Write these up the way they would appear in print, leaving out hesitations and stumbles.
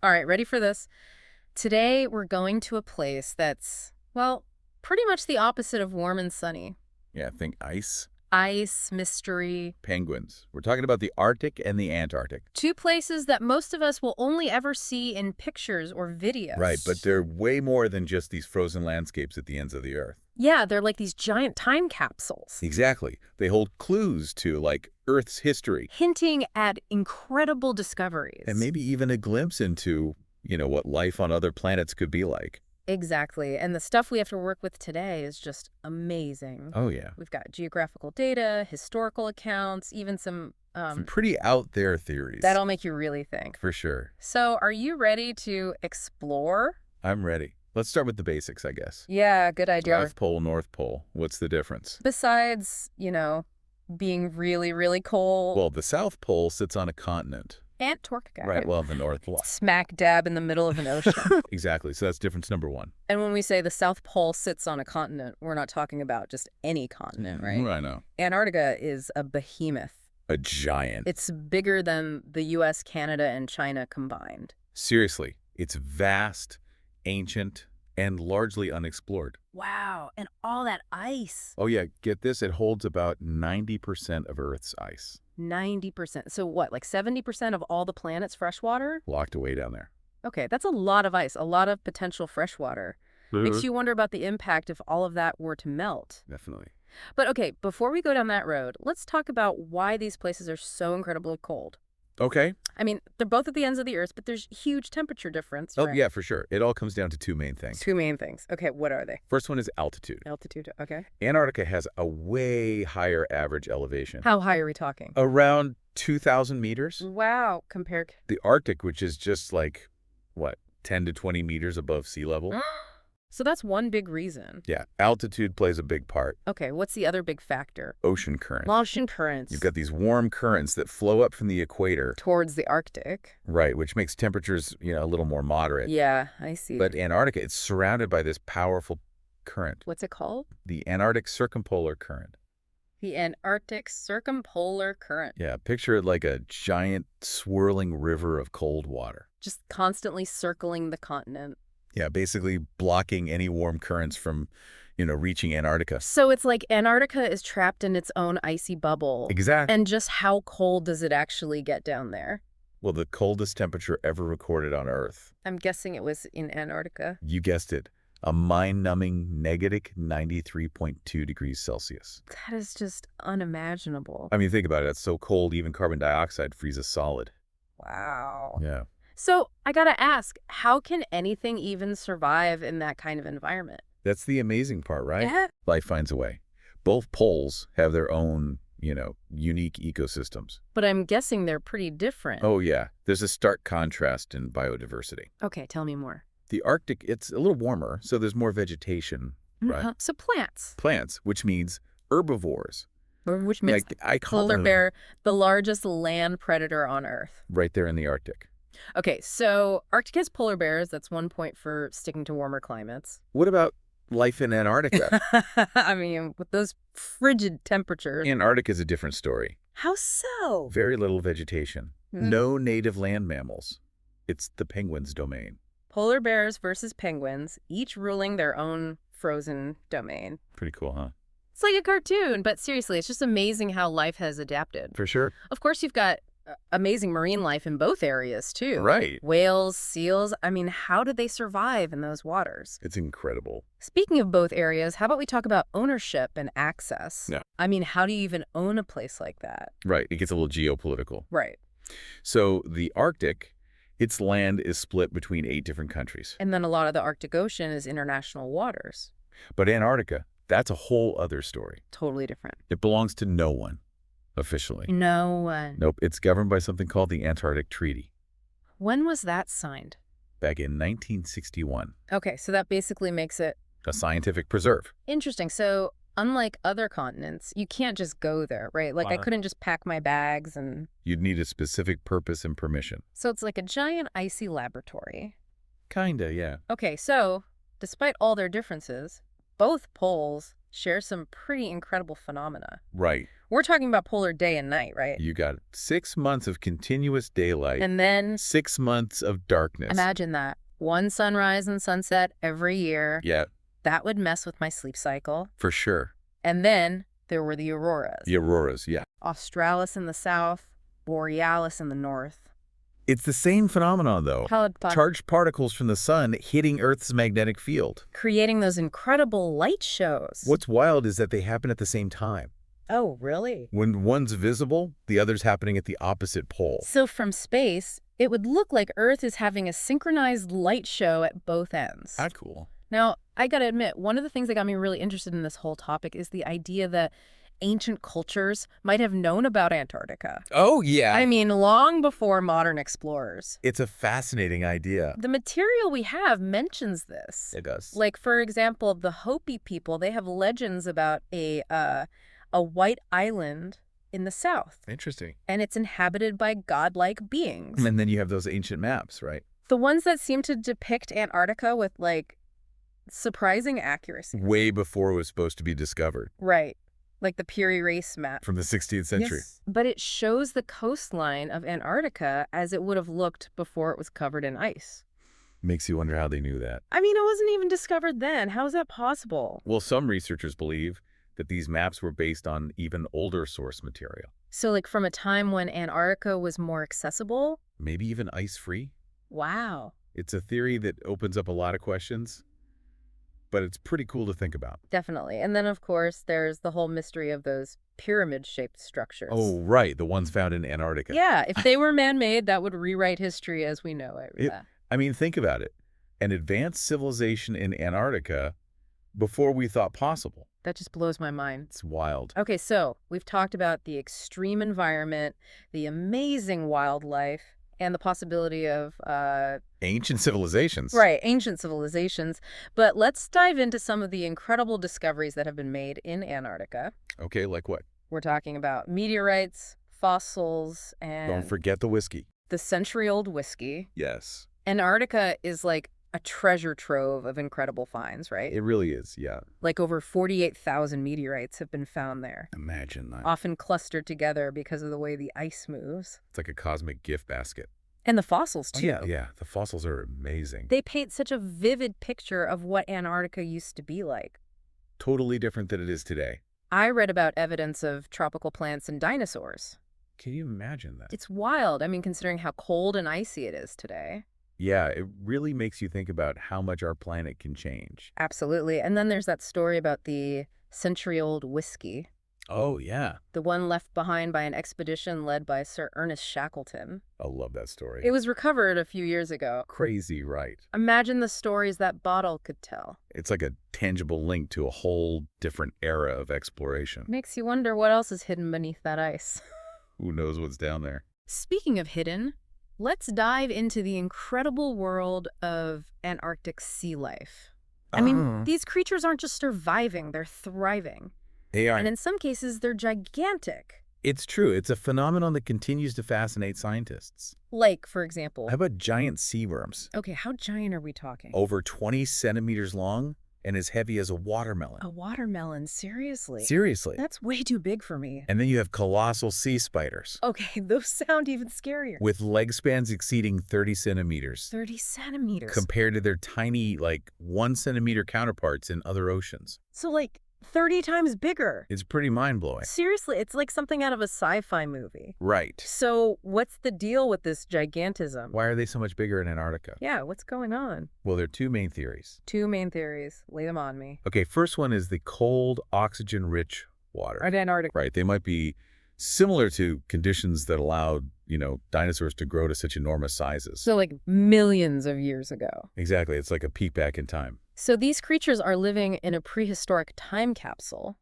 All right, ready for this? Today, we're going to a place that's, well, pretty much the opposite of warm and sunny. Yeah, think ice, Ice, mystery, penguins. We're talking about the Arctic and the Antarctic. two places that most of us will only ever see in pictures or videos. Right, but they're way more than just these frozen landscapes at the ends of the Earth. Yeah, they're like these giant time capsules, Exactly. They hold clues to, like, Earth's history, hinting at incredible discoveries. and maybe even a glimpse into, what life on other planets could be like. Exactly. And the stuff we have to work with today is just amazing. Oh, yeah. We've got geographical data, historical accounts, even some Some pretty out there theories. that'll make you really think. For sure. So, are you ready to explore? I'm ready. Let's start with the basics, I guess. Yeah, good idea. South Pole, North Pole. What's the difference? Besides, being really, really cold. Well, the South Pole sits on a continent. Antarctica. Right, well, the North Pole. Smack dab in the middle of an ocean. Exactly, so that's difference number one. And when we say the South Pole sits on a continent, we're not talking about just any continent, right? I know. Antarctica is a behemoth. A giant. It's bigger than the U.S., Canada, and China combined. Seriously, it's vast, ancient, and largely unexplored. Wow, and all that ice. Oh yeah, get this, it holds about 90% of Earth's ice. 90%. So what, like 70% of all the planet's freshwater? Locked away down there. Okay, that's a lot of ice, a lot of potential freshwater. Makes you wonder about the impact if all of that were to melt. Definitely. But okay, before we go down that road, let's talk about why these places are so incredibly cold. Okay. I mean, they're both at the ends of the Earth, but there's huge temperature difference, Oh right? yeah, for sure. It all comes down to two main things. Two main things. Okay, what are they? First one is altitude. Altitude, okay. Antarctica has a way higher average elevation. How high are we talking? Around 2,000 meters. Wow, compared... The Arctic, which is just like, what, 10 to 20 meters above sea level? So that's one big reason. Yeah, altitude plays a big part. Okay, what's the other big factor? Ocean currents. Ocean currents. You've got these warm currents that flow up from the equator. Towards the Arctic. Right, which makes temperatures, a little more moderate. Yeah, I see. But Antarctica, it's surrounded by this powerful current. What's it called? The Antarctic circumpolar current. The Antarctic circumpolar current. Yeah, picture it like a giant swirling river of cold water. Just constantly circling the continent. Yeah, basically blocking any warm currents from, reaching Antarctica. So it's like Antarctica is trapped in its own icy bubble. Exactly. And just how cold does it actually get down there? Well, the coldest temperature ever recorded on Earth. I'm guessing it was in Antarctica. You guessed it. A mind-numbing negative 93.2 degrees Celsius. That is just unimaginable. I mean, think about it. It's so cold, even carbon dioxide freezes solid. Wow. Yeah. So I gotta ask, how can anything even survive in that kind of environment? That's the amazing part, right? Yeah. Life finds a way. Both poles have their own, unique ecosystems. But I'm guessing they're pretty different. Oh, yeah. There's a stark contrast in biodiversity. Okay, tell me more. The Arctic, it's a little warmer, so there's more vegetation, right? So plants. Plants, which means herbivores. Which means I call polar them bear, the largest land predator on Earth. right there in the Arctic. Okay, so Arctic has polar bears. That's one point for sticking to warmer climates. What about life in Antarctica? I mean, with those frigid temperatures. Antarctica is a different story. How so? Very little vegetation. Mm. No native land mammals. It's the penguins' domain. Polar bears versus penguins, each ruling their own frozen domain. Pretty cool, huh? It's like a cartoon, but seriously, it's just amazing how life has adapted. For sure. Of course, you've got amazing marine life in both areas, too. Right. Whales, seals. I mean, how did they survive in those waters? It's incredible. Speaking of both areas, how about we talk about ownership and access? Yeah. I mean, how do you even own a place like that? Right. It gets a little geopolitical. Right. So the Arctic, its land is split between 8 different countries. And then a lot of the Arctic Ocean is international waters. But Antarctica, that's a whole other story. Totally different. It belongs to no one, officially. No one. Nope. It's governed by something called the Antarctic Treaty When was that signed? back in 1961. Okay, so that basically makes it A scientific preserve. interesting. So unlike other continents, you can't just go there, right? Like I couldn't just pack my bags and... You'd need a specific purpose and permission. So it's like a giant icy laboratory. Kinda, yeah. Okay, so despite all their differences, both poles share some pretty incredible phenomena. Right. We're talking about polar day and night, right? You got 6 months of continuous daylight, And then 6 months of darkness. imagine that. One sunrise and sunset every year. Yeah, That would mess with my sleep cycle. for sure. And then there were the auroras. The auroras, yeah. Australis in the south, Borealis in the north. It's the same phenomenon, though. Charged Charged particles from the sun hitting Earth's magnetic field. creating those incredible light shows. What's wild is that they happen at the same time. Oh, really? When one's visible, the other's happening at the opposite pole. So from space, it would look like Earth is having a synchronized light show at both ends. That's cool. Now, I gotta admit, one of the things that got me really interested in this whole topic is the idea that ancient cultures might have known about Antarctica. Oh, yeah. I mean, long before modern explorers. It's a fascinating idea. The material we have mentions this. It does. Like, for example, the Hopi people, they have legends about a white island in the south, Interesting. and it's inhabited by godlike beings. And then you have those ancient maps, right? The ones that seem to depict Antarctica with, like, surprising accuracy. Way before it was supposed to be discovered. Right. Like the Piri Reis map. From the 16th century. Yes. But it shows the coastline of Antarctica as it would have looked before it was covered in ice. Makes you wonder how they knew that. I mean, it wasn't even discovered then. How is that possible? Well, some researchers believe that these maps were based on even older source material. So, like, from a time when Antarctica was more accessible? Maybe even ice-free? Wow. It's a theory that opens up a lot of questions, but it's pretty cool to think about. Definitely. And then, of course, there's the whole mystery of those pyramid-shaped structures. Oh, right. The ones found in Antarctica. Yeah, if they were man-made, that would rewrite history as we know it. I mean, think about it. An advanced civilization in Antarctica before we thought possible. That just blows my mind. It's wild. Okay, so we've talked about the extreme environment, the amazing wildlife, and the possibility of, Ancient civilizations. right, ancient civilizations. But let's dive into some of the incredible discoveries that have been made in Antarctica. Okay, like what? We're talking about meteorites, fossils, and Don't forget the whiskey. the century-old whiskey. Yes. Antarctica is like a treasure trove of incredible finds, right? It really is, yeah. Like over 48,000 meteorites have been found there, Imagine that. often clustered together because of the way the ice moves. It's like a cosmic gift basket. And the fossils, too. Yeah. The fossils are amazing. They paint such a vivid picture of what Antarctica used to be like. Totally different than it is today. I read about evidence of tropical plants and dinosaurs. Can you imagine that? It's wild, I mean, considering how cold and icy it is today. Yeah, it really makes you think about how much our planet can change. Absolutely. And then there's that story about the century-old whiskey, Oh, yeah. the one left behind by an expedition led by Sir Ernest Shackleton. I love that story. It was recovered a few years ago. Crazy, right? Imagine the stories that bottle could tell. It's like a tangible link to a whole different era of exploration. Makes you wonder what else is hidden beneath that ice. Who knows what's down there? Speaking of hidden, let's dive into the incredible world of Antarctic sea life. I mean, these creatures aren't just surviving, they're thriving. They are. And in some cases, they're gigantic. It's true. It's a phenomenon that continues to fascinate scientists. Like, for example... How about giant sea worms? Okay, how giant are we talking? Over 20 centimeters long and as heavy as a watermelon. A watermelon? Seriously? Seriously. That's way too big for me. And then you have colossal sea spiders. Okay, those sound even scarier. With leg spans exceeding 30 centimeters. 30 centimeters. Compared to their tiny, 1 centimeter counterparts in other oceans. So, 30 times bigger. It's pretty mind-blowing. Seriously, it's like something out of a sci-fi movie. Right. So, what's the deal with this gigantism? Why are they so much bigger in Antarctica? Yeah, what's going on? Well, there are two main theories. Two main theories. Lay them on me. Okay, first one is the cold, oxygen-rich water. At Antarctica. Right, they might be similar to conditions that allowed, dinosaurs to grow to such enormous sizes. So, millions of years ago. Exactly, it's like a peek back in time. So these creatures are living in a prehistoric time capsule.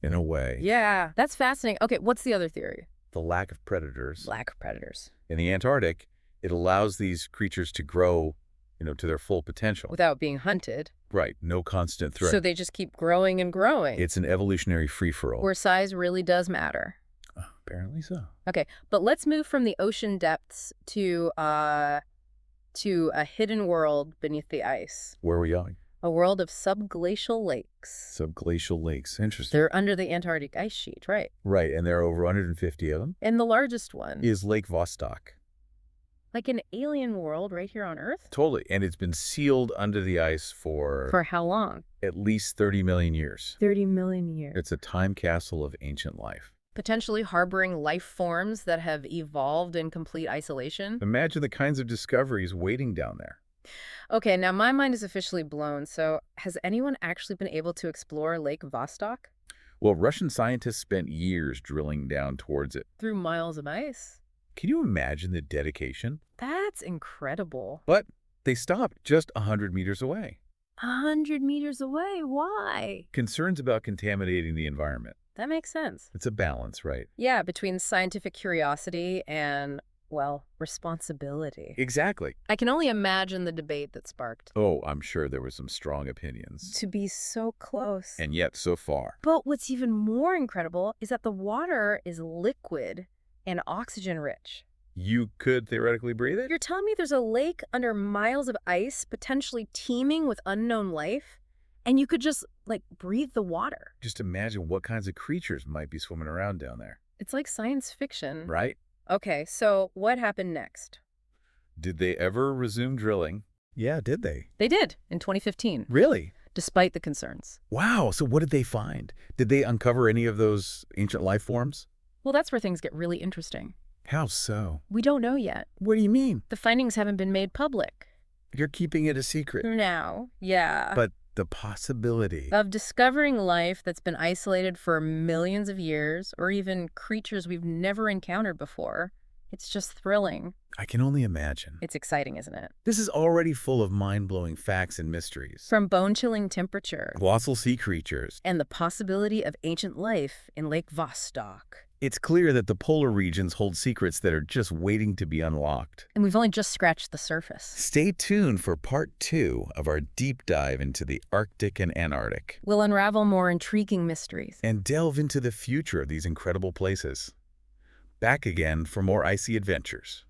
In a way. Yeah, that's fascinating. Okay, what's the other theory? The lack of predators. Lack of predators. In the Antarctic, it allows these creatures to grow, to their full potential. Without being hunted. Right, no constant threat. So they just keep growing and growing. It's an evolutionary free-for-all. Where size really does matter. Apparently so. Okay, but let's move from the ocean depths to a hidden world beneath the ice. Where are we going? A world of subglacial lakes. Subglacial lakes. Interesting. They're under the Antarctic ice sheet, right? Right, and there are over 150 of them. And the largest one. Is Lake Vostok. Like an alien world right here on Earth? Totally, and it's been sealed under the ice for... For how long? At least 30 million years. 30 million years. It's a time capsule of ancient life. Potentially harboring life forms that have evolved in complete isolation. Imagine the kinds of discoveries waiting down there. Okay, now my mind is officially blown, so has anyone actually been able to explore Lake Vostok? Well, Russian scientists spent years drilling down towards it. Through miles of ice? Can you imagine the dedication? That's incredible. But they stopped just 100 meters away. 100 meters away? Why? Concerns about contaminating the environment. That makes sense. It's a balance, right? Yeah, between scientific curiosity and, well, responsibility. Exactly. I can only imagine the debate that sparked. Oh, I'm sure there were some strong opinions. To be so close. And yet so far. But what's even more incredible is that the water is liquid and oxygen-rich. You could theoretically breathe it? You're telling me there's a lake under miles of ice, potentially teeming with unknown life, and you could just, like, breathe the water? Just imagine what kinds of creatures might be swimming around down there. It's like science fiction. Right? Okay, so what happened next? Did they ever resume drilling? Yeah, did they? They did, in 2015. Really? Despite the concerns. Wow, so what did they find? Did they uncover any of those ancient life forms? Well, that's where things get really interesting. How so? We don't know yet. What do you mean? The findings haven't been made public. You're keeping it a secret. Now, yeah. But the possibility of discovering life that's been isolated for millions of years, or even creatures we've never encountered before, it's just thrilling. I can only imagine. It's exciting, isn't it? This is already full of mind-blowing facts and mysteries. From bone-chilling temperature. Colossal sea creatures. And the possibility of ancient life in Lake Vostok. It's clear that the polar regions hold secrets that are just waiting to be unlocked. And we've only just scratched the surface. Stay tuned for part 2 of our deep dive into the Arctic and Antarctic. We'll unravel more intriguing mysteries. And delve into the future of these incredible places. Back again for more icy adventures.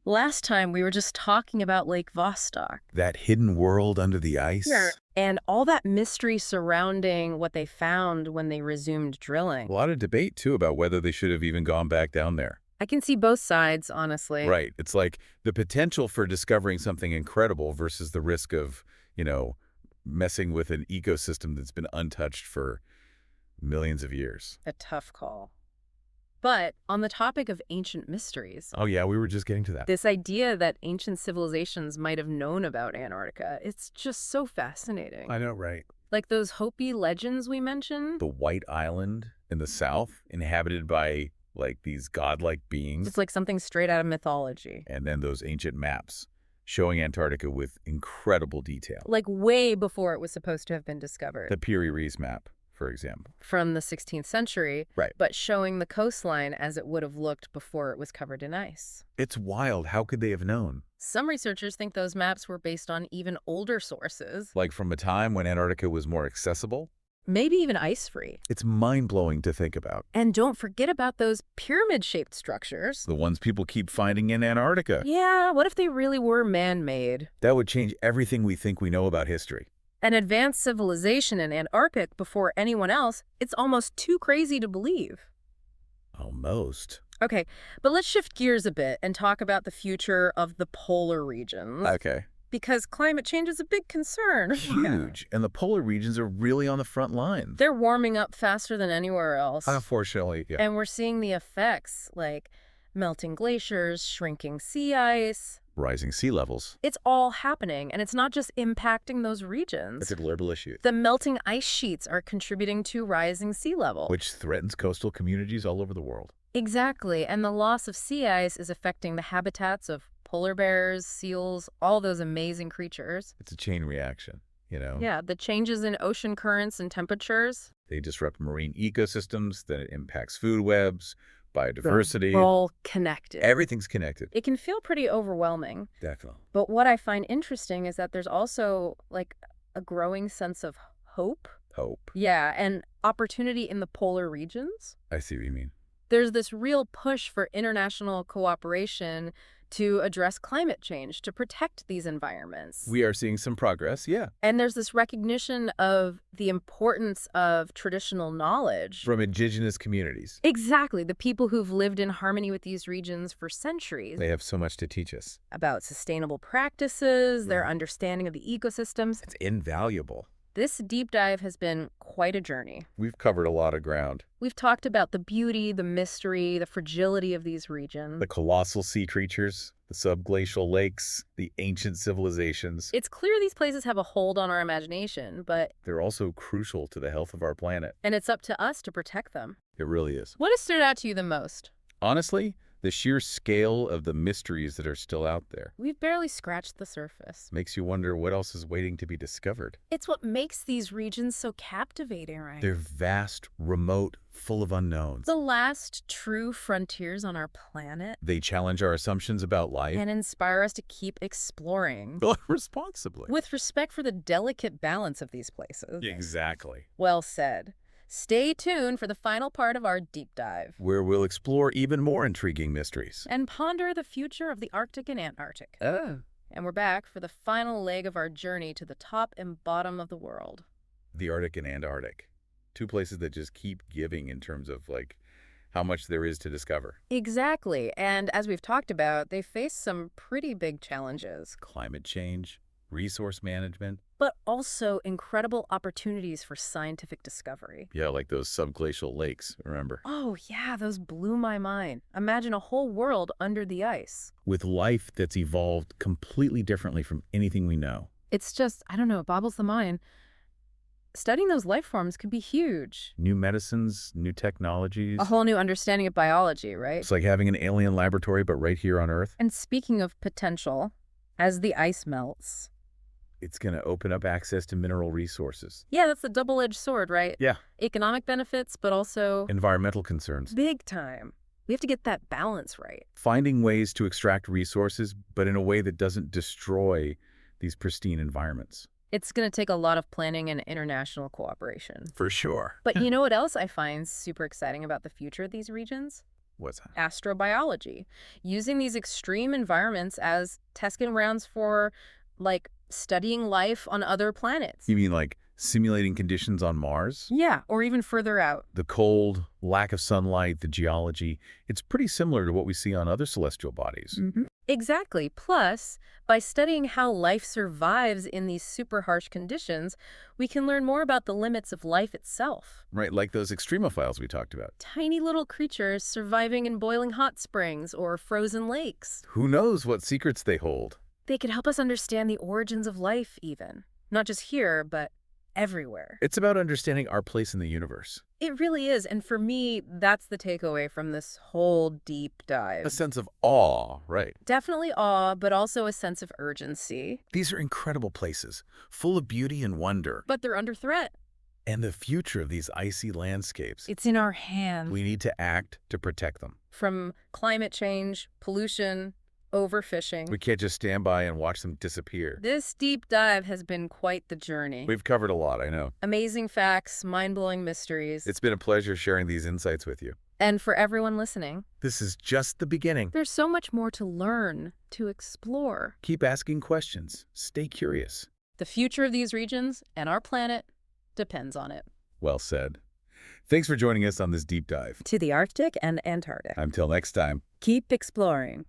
Last time, we were just talking about Lake Vostok. That hidden world under the ice? Yeah. And all that mystery surrounding what they found when they resumed drilling. A lot of debate, too, about whether they should have even gone back down there. I can see both sides, honestly. Right. It's like the potential for discovering something incredible versus the risk of, messing with an ecosystem that's been untouched for millions of years. A tough call. But on the topic of ancient mysteries... Oh, yeah, we were just getting to that. This idea that ancient civilizations might have known about Antarctica, it's just so fascinating. I know, right? Like those Hopi legends we mentioned. The White Island in the south, inhabited by, these godlike beings. It's like something straight out of mythology. And then those ancient maps showing Antarctica with incredible detail. Like way before it was supposed to have been discovered. The Piri-Reis map, for example. From the 16th century, right? But showing the coastline as it would have looked before it was covered in ice. It's wild. How could they have known? Some researchers think those maps were based on even older sources. Like from a time when Antarctica was more accessible? Maybe even ice-free. It's mind-blowing to think about. And don't forget about those pyramid-shaped structures. The ones people keep finding in Antarctica. Yeah, what if they really were man-made? That would change everything we think we know about history. An advanced civilization in Antarctic before anyone else, it's almost too crazy to believe. Almost. Okay, but let's shift gears a bit and talk about the future of the polar regions. Okay. Because climate change is a big concern. Huge. And the polar regions are really on the front line. They're warming up faster than anywhere else. Unfortunately, yeah. And we're seeing the effects, like melting glaciers, shrinking sea ice. Rising sea levels. It's all happening, and it's not just impacting those regions. It's a global issue. The melting ice sheets are contributing to rising sea level. Which threatens coastal communities all over the world. Exactly, and the loss of sea ice is affecting the habitats of polar bears, seals, all those amazing creatures. It's a chain reaction, Yeah, the changes in ocean currents and temperatures. They disrupt marine ecosystems, then it impacts food webs, biodiversity. We're all connected. Everything's connected. It can feel pretty overwhelming. Definitely. But what I find interesting is that there's also, a growing sense of hope. Hope. Yeah, and opportunity in the polar regions. I see what you mean. There's this real push for international cooperation to address climate change, to protect these environments. We are seeing some progress, yeah. And there's this recognition of the importance of traditional knowledge. From indigenous communities. Exactly, the people who've lived in harmony with these regions for centuries. They have so much to teach us. About sustainable practices, their understanding of the ecosystems. It's invaluable. This deep dive has been quite a journey. We've covered a lot of ground. We've talked about the beauty, the mystery, the fragility of these regions. The colossal sea creatures, the subglacial lakes, the ancient civilizations. It's clear these places have a hold on our imagination, but they're also crucial to the health of our planet. and it's up to us to protect them. It really is. What has stood out to you the most? Honestly, the sheer scale of the mysteries that are still out there We've barely scratched the surface. makes you wonder what else is waiting to be discovered. It's what makes these regions so captivating, right? They're vast, remote, full of unknowns. The last true frontiers on our planet. They challenge our assumptions about life. And inspire us to keep exploring. Responsibly. With respect for the delicate balance of these places. Exactly. Well said. Stay tuned for the final part of our deep dive. Where we'll explore even more intriguing mysteries. And ponder the future of the Arctic and Antarctic. Oh. And we're back for the final leg of our journey to the top and bottom of the world. The Arctic and Antarctic. Two places that just keep giving in terms of, like, how much there is to discover. Exactly. And as we've talked about, they face some pretty big challenges. Climate change, resource management. But also incredible opportunities for scientific discovery. Yeah, like those subglacial lakes, remember? Oh, yeah, those blew my mind. Imagine a whole world under the ice. With life that's evolved completely differently from anything we know. It's just, I don't know, it boggles the mind. Studying those life forms could be huge. New medicines, new technologies. A whole new understanding of biology, right? It's like having an alien laboratory, but right here on Earth. And speaking of potential, as the ice melts. It's going to open up access to mineral resources. Yeah, that's a double-edged sword, right? Yeah. Economic benefits, but also Environmental concerns. big time. We have to get that balance right. Finding ways to extract resources, but in a way that doesn't destroy these pristine environments. It's going to take a lot of planning and international cooperation. For sure. But you know what else I find super exciting about the future of these regions? What's that? Astrobiology. Using these extreme environments as testing grounds for, like, studying life on other planets. You mean like simulating conditions on Mars? Yeah, or even further out. The cold, lack of sunlight, the geology, it's pretty similar to what we see on other celestial bodies. Exactly. Plus, by studying how life survives in these super harsh conditions, we can learn more about the limits of life itself. Right, like those extremophiles we talked about. Tiny little creatures surviving in boiling hot springs or frozen lakes. Who knows what secrets they hold? They could help us understand the origins of life even. Not just here, but everywhere. It's about understanding our place in the universe. It really is, and for me, that's the takeaway from this whole deep dive. A sense of awe, right? Definitely awe, but also a sense of urgency. These are incredible places, full of beauty and wonder. But they're under threat. And the future of these icy landscapes. It's in our hands. We need to act to protect them. From climate change, pollution, overfishing. We can't just stand by and watch them disappear. This deep dive has been quite the journey. We've covered a lot, I know. Amazing facts, mind-blowing mysteries. It's been a pleasure sharing these insights with you. And for everyone listening, This is just the beginning. there's so much more to learn, to explore. Keep asking questions. Stay curious. The future of these regions and our planet depends on it. Well said. Thanks for joining us on this deep dive. To the Arctic and Antarctic. Until next time. Keep exploring.